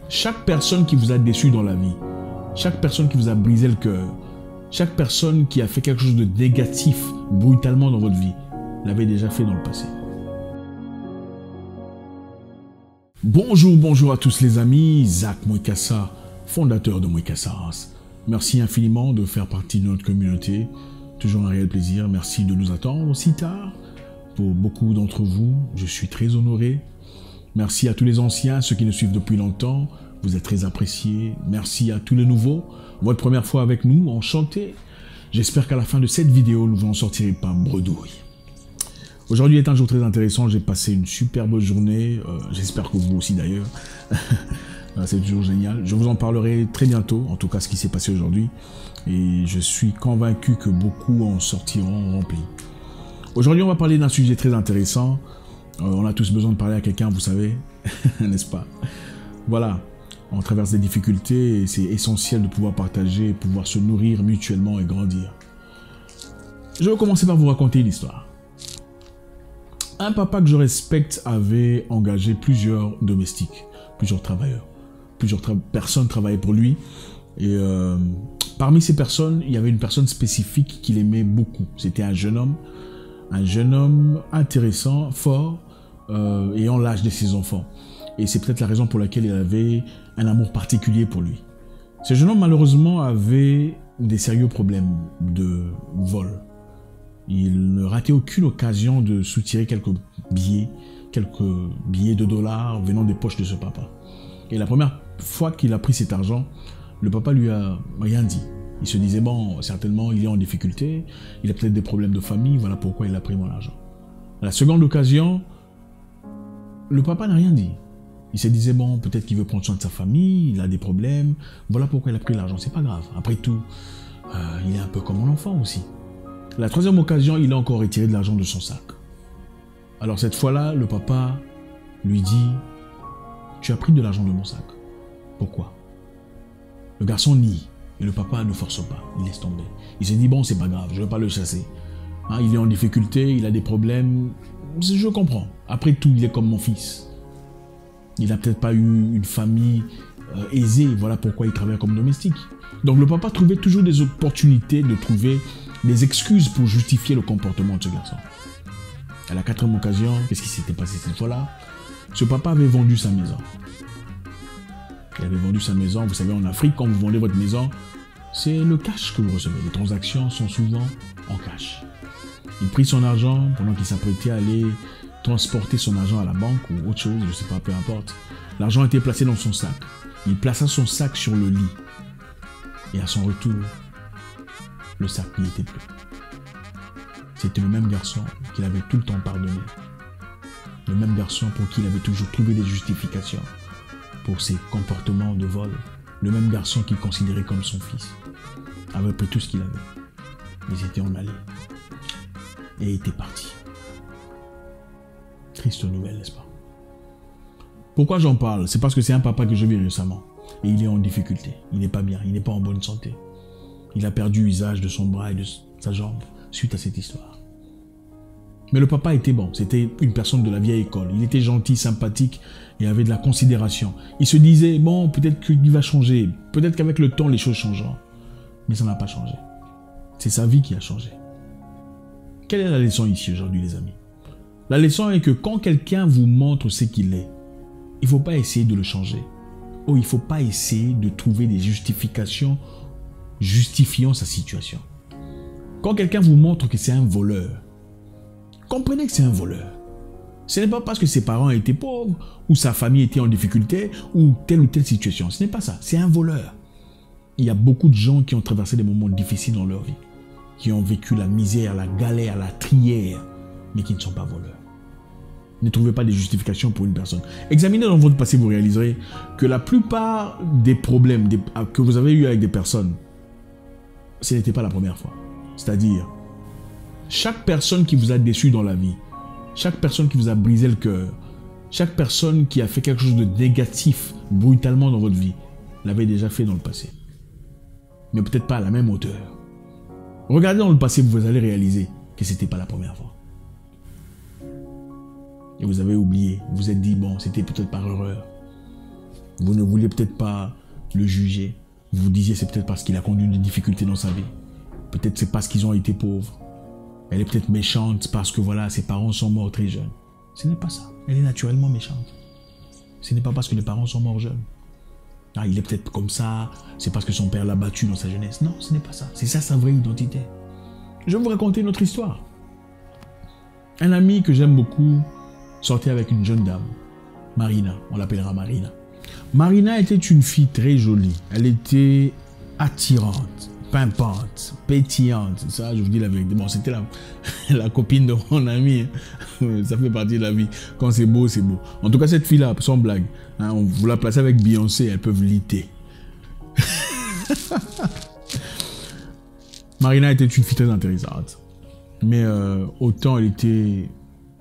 Chaque personne qui vous a déçu dans la vie, chaque personne qui vous a brisé le cœur, chaque personne qui a fait quelque chose de négatif brutalement dans votre vie, l'avait déjà fait dans le passé. Bonjour à tous les amis, Zach Mwekassa, fondateur de Mwekassas. Merci infiniment de faire partie de notre communauté. Toujours un réel plaisir. Merci de nous attendre si tard. Pour beaucoup d'entre vous, je suis très honoré. Merci à tous les anciens, ceux qui nous suivent depuis longtemps. Vous êtes très appréciés. Merci à tous les nouveaux. Votre première fois avec nous, enchanté. J'espère qu'à la fin de cette vidéo, nous n'en sortirons pas bredouille. Aujourd'hui est un jour très intéressant. J'ai passé une superbe journée. J'espère que vous aussi d'ailleurs. C'est toujours génial. Je vous en parlerai très bientôt, en tout cas ce qui s'est passé aujourd'hui. Et je suis convaincu que beaucoup en sortiront remplis. Aujourd'hui, on va parler d'un sujet très intéressant. On a tous besoin de parler à quelqu'un, vous savez, n'est-ce pas? Voilà, on traverse des difficultés et c'est essentiel de pouvoir partager, pouvoir se nourrir mutuellement et grandir. Je vais commencer par vous raconter une histoire. Un papa que je respecte avait engagé plusieurs domestiques, plusieurs travailleurs. Plusieurs personnes travaillaient pour lui. Et parmi ces personnes, il y avait une personne spécifique qu'il aimait beaucoup. C'était un jeune homme intéressant, fort, ayant l'âge de ses enfants. Et c'est peut-être la raison pour laquelle il avait un amour particulier pour lui. Ce jeune homme, malheureusement, avait des sérieux problèmes de vol. Il ne ratait aucune occasion de soutirer quelques billets de dollars venant des poches de ce papa. Et la première fois qu'il a pris cet argent, le papa lui a rien dit. Il se disait, bon, certainement, il est en difficulté, il a peut-être des problèmes de famille, voilà pourquoi il a pris mon argent. À la seconde occasion, le papa n'a rien dit. Il se disait, bon, peut-être qu'il veut prendre soin de sa famille, il a des problèmes, voilà pourquoi il a pris l'argent, c'est pas grave. Après tout, il est un peu comme mon enfant aussi. La troisième occasion, il a encore retiré de l'argent de son sac. Alors cette fois-là, le papa lui dit, tu as pris de l'argent de mon sac. Pourquoi? Le garçon nie. Et le papa ne force pas, il laisse tomber. Il s'est dit, bon, c'est pas grave, je ne vais pas le chasser. Hein, il est en difficulté, il a des problèmes, je comprends. Après tout, il est comme mon fils. Il n'a peut-être pas eu une famille aisée, voilà pourquoi il travaille comme domestique. Donc le papa trouvait toujours des opportunités de trouver des excuses pour justifier le comportement de ce garçon. À la quatrième occasion, qu'est-ce qui s'était passé cette fois-là? Ce papa avait vendu sa maison. Il avait vendu sa maison. Vous savez, en Afrique, quand vous vendez votre maison, c'est le cash que vous recevez. Les transactions sont souvent en cash. Il prit son argent pendant qu'il s'apprêtait à aller transporter son argent à la banque ou autre chose, je ne sais pas, peu importe. L'argent était placé dans son sac. Il plaça son sac sur le lit. Et à son retour, le sac n'y était plus. C'était le même garçon qu'il avait tout le temps pardonné. Le même garçon pour qui il avait toujours trouvé des justifications pour ses comportements de vol. Le même garçon qu'il considérait comme son fils. Avait pris tout ce qu'il avait. Ils étaient en allée. Et était parti. Triste nouvelle, n'est-ce pas? Pourquoi j'en parle? C'est parce que c'est un papa que je vis récemment. Et il est en difficulté. Il n'est pas bien. Il n'est pas en bonne santé. Il a perdu l'usage de son bras et de sa jambe suite à cette histoire. Mais le papa était bon. C'était une personne de la vieille école. Il était gentil, sympathique et avait de la considération. Il se disait, bon, peut-être qu'il va changer. Peut-être qu'avec le temps, les choses changeront. Mais ça n'a pas changé. C'est sa vie qui a changé. Quelle est la leçon ici aujourd'hui, les amis? La leçon est que quand quelqu'un vous montre ce qu'il est, il ne faut pas essayer de le changer. Ou il ne faut pas essayer de trouver des justifications justifiant sa situation. Quand quelqu'un vous montre que c'est un voleur, comprenez que c'est un voleur. Ce n'est pas parce que ses parents étaient pauvres, ou sa famille était en difficulté, ou telle situation. Ce n'est pas ça, c'est un voleur. Il y a beaucoup de gens qui ont traversé des moments difficiles dans leur vie, qui ont vécu la misère, la galère, la trière, mais qui ne sont pas voleurs. Ne trouvez pas des justifications pour une personne. Examinez dans votre passé, vous réaliserez que la plupart des problèmes que vous avez eu avec des personnes, ce n'était pas la première fois. C'est-à-dire, chaque personne qui vous a déçu dans la vie, chaque personne qui vous a brisé le cœur, chaque personne qui a fait quelque chose de négatif brutalement dans votre vie, l'avait déjà fait dans le passé. Mais peut-être pas à la même hauteur. Regardez dans le passé, vous allez réaliser que ce n'était pas la première fois. Et vous avez oublié, vous vous êtes dit, bon, c'était peut-être par erreur. Vous ne vouliez peut-être pas le juger. Vous vous disiez c'est peut-être parce qu'il a connu des difficultés dans sa vie. Peut-être c'est parce qu'ils ont été pauvres. Elle est peut-être méchante parce que voilà, ses parents sont morts très jeunes. Ce n'est pas ça. Elle est naturellement méchante. Ce n'est pas parce que les parents sont morts jeunes. Ah, il est peut-être comme ça, c'est parce que son père l'a battu dans sa jeunesse. Non, ce n'est pas ça. C'est ça sa vraie identité. Je vais vous raconter une autre histoire. Un ami que j'aime beaucoup sortait avec une jeune dame, Marina. On l'appellera Marina. Marina était une fille très jolie. Elle était attirante, pimpante, pétillante. Ça, je vous dis la vérité. Bon, c'était la copine de mon ami. Ça fait partie de la vie. Quand c'est beau, c'est beau. En tout cas, cette fille-là, sans blague, hein, on vous la placez avec Beyoncé, elles peuvent liter. Marina était une fille très intéressante. Mais autant elle était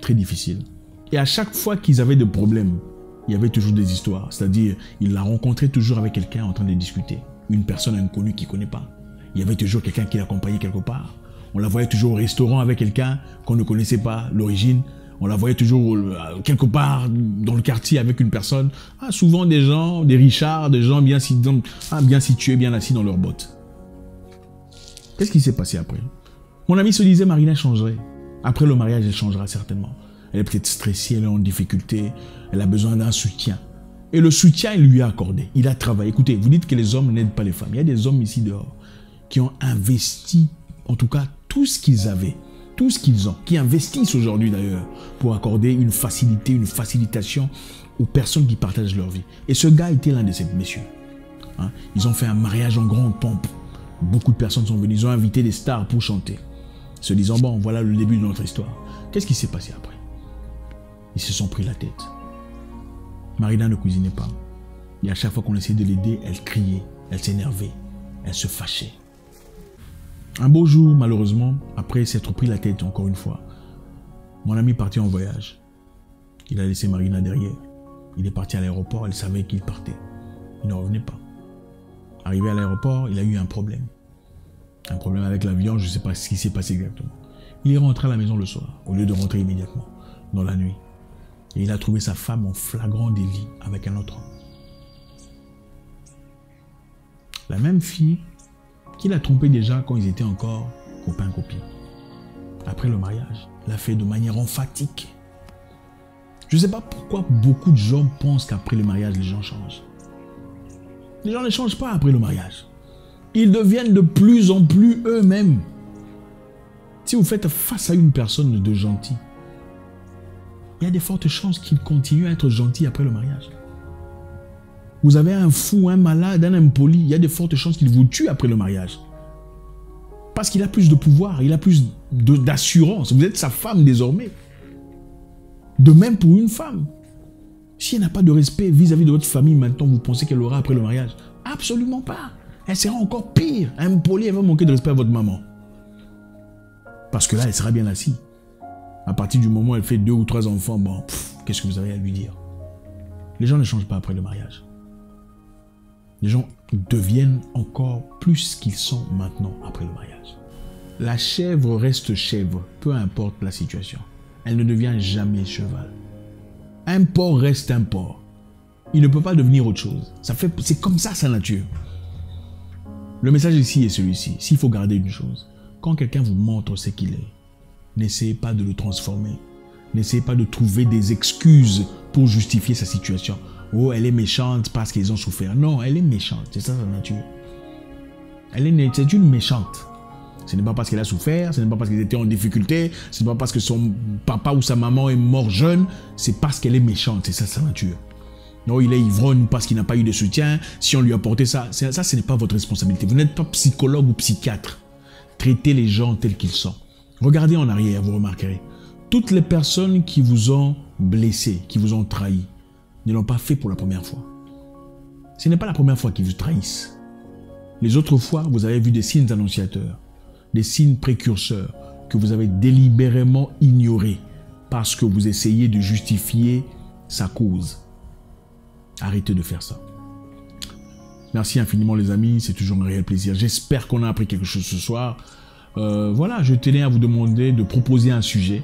très difficile. Et à chaque fois qu'ils avaient des problèmes, il y avait toujours des histoires. C'est-à-dire, il la rencontrait toujours avec quelqu'un en train de discuter. Une personne inconnue qu'il ne connaît pas. Il y avait toujours quelqu'un qui l'accompagnait quelque part. On la voyait toujours au restaurant avec quelqu'un qu'on ne connaissait pas l'origine. On la voyait toujours quelque part dans le quartier avec une personne. Ah, souvent des gens, des richards, des gens bien situés, bien assis dans leurs bottes. Qu'est-ce qui s'est passé après? Mon ami se disait, Marina changerait. Après le mariage, elle changera certainement. Elle est peut-être stressée, elle est en difficulté, elle a besoin d'un soutien. Et le soutien, il lui a accordé. Il a travaillé. Écoutez, vous dites que les hommes n'aident pas les femmes. Il y a des hommes ici dehors qui ont investi, en tout cas, tout ce qu'ils avaient, tout ce qu'ils ont, qui investissent aujourd'hui d'ailleurs, pour accorder une facilité, une facilitation aux personnes qui partagent leur vie. Et ce gars était l'un de ces messieurs. Hein? Ils ont fait un mariage en grande pompe. Beaucoup de personnes sont venues, ils ont invité des stars pour chanter. Se disant, bon, voilà le début de notre histoire. Qu'est-ce qui s'est passé après? Ils se sont pris la tête. Marina ne cuisinait pas. Et à chaque fois qu'on essayait de l'aider, elle criait, elle s'énervait, elle se fâchait. Un beau jour, malheureusement, après s'être pris la tête encore une fois, mon ami partit en voyage. Il a laissé Marina derrière. Il est parti à l'aéroport, elle savait qu'il partait. Il ne revenait pas. Arrivé à l'aéroport, il a eu un problème. Un problème avec l'avion, je ne sais pas ce qui s'est passé exactement. Il est rentré à la maison le soir, au lieu de rentrer immédiatement, dans la nuit. Et il a trouvé sa femme en flagrant délit avec un autre homme. La même fille qu'il a trompée déjà quand ils étaient encore copains-copines. Après le mariage, l'a fait de manière emphatique. Je ne sais pas pourquoi beaucoup de gens pensent qu'après le mariage, les gens changent. Les gens ne changent pas après le mariage. Ils deviennent de plus en plus eux-mêmes. Si vous faites face à une personne de gentil, il y a de fortes chances qu'il continue à être gentil après le mariage. Vous avez un fou, un malade, un impoli, il y a de fortes chances qu'il vous tue après le mariage. Parce qu'il a plus de pouvoir, il a plus d'assurance. Vous êtes sa femme désormais. De même pour une femme. Si elle n'a pas de respect vis-à-vis de votre famille, maintenant, vous pensez qu'elle l'aura après le mariage? Absolument pas. Elle sera encore pire. Impolie, elle va manquer de respect à votre maman. Parce que là, elle sera bien assise. À partir du moment où elle fait 2 ou 3 enfants, bon, qu'est-ce que vous avez à lui dire? Les gens ne changent pas après le mariage. Les gens deviennent encore plus ce qu'ils sont maintenant après le mariage. La chèvre reste chèvre, peu importe la situation. Elle ne devient jamais cheval. Un porc reste un porc. Il ne peut pas devenir autre chose. C'est comme ça sa nature. Le message ici est celui-ci. S'il faut garder une chose, quand quelqu'un vous montre ce qu'il est, n'essayez pas de le transformer. N'essayez pas de trouver des excuses pour justifier sa situation. Oh, elle est méchante parce qu'ils ont souffert. Non, elle est méchante. C'est ça sa nature. C'est une méchante. Ce n'est pas parce qu'elle a souffert, ce n'est pas parce qu'elle était en difficulté, ce n'est pas parce que son papa ou sa maman est mort jeune, c'est parce qu'elle est méchante. C'est ça sa nature. Non, il est ivrogne parce qu'il n'a pas eu de soutien. Si on lui a apporté ça, ce n'est pas votre responsabilité. Vous n'êtes pas psychologue ou psychiatre. Traitez les gens tels qu'ils sont. Regardez en arrière, vous remarquerez. Toutes les personnes qui vous ont blessé, qui vous ont trahi, ne l'ont pas fait pour la première fois. Ce n'est pas la première fois qu'ils vous trahissent. Les autres fois, vous avez vu des signes annonciateurs, des signes précurseurs que vous avez délibérément ignorés parce que vous essayez de justifier sa cause. Arrêtez de faire ça. Merci infiniment les amis, c'est toujours un réel plaisir. J'espère qu'on a appris quelque chose ce soir. Voilà, je tenais à vous demander de proposer un sujet.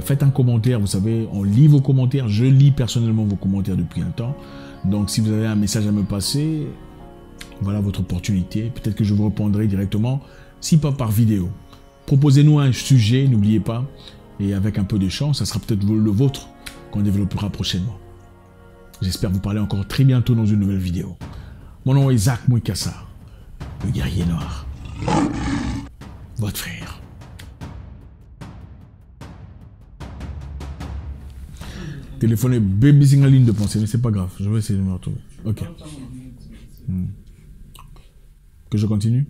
Faites un commentaire, vous savez, on lit vos commentaires. Je lis personnellement vos commentaires depuis un temps. Donc si vous avez un message à me passer, voilà votre opportunité. Peut-être que je vous répondrai directement, si pas par vidéo. Proposez-nous un sujet, n'oubliez pas. Et avec un peu de chance, ça sera peut-être le vôtre qu'on développera prochainement. J'espère vous parler encore très bientôt dans une nouvelle vidéo. Mon nom est Zach Mouikassa, le guerrier noir. Votre frère. Téléphonez bébé signe la ligne de pensée, mais c'est pas grave. Je vais essayer de me retrouver. Ok. Que je continue?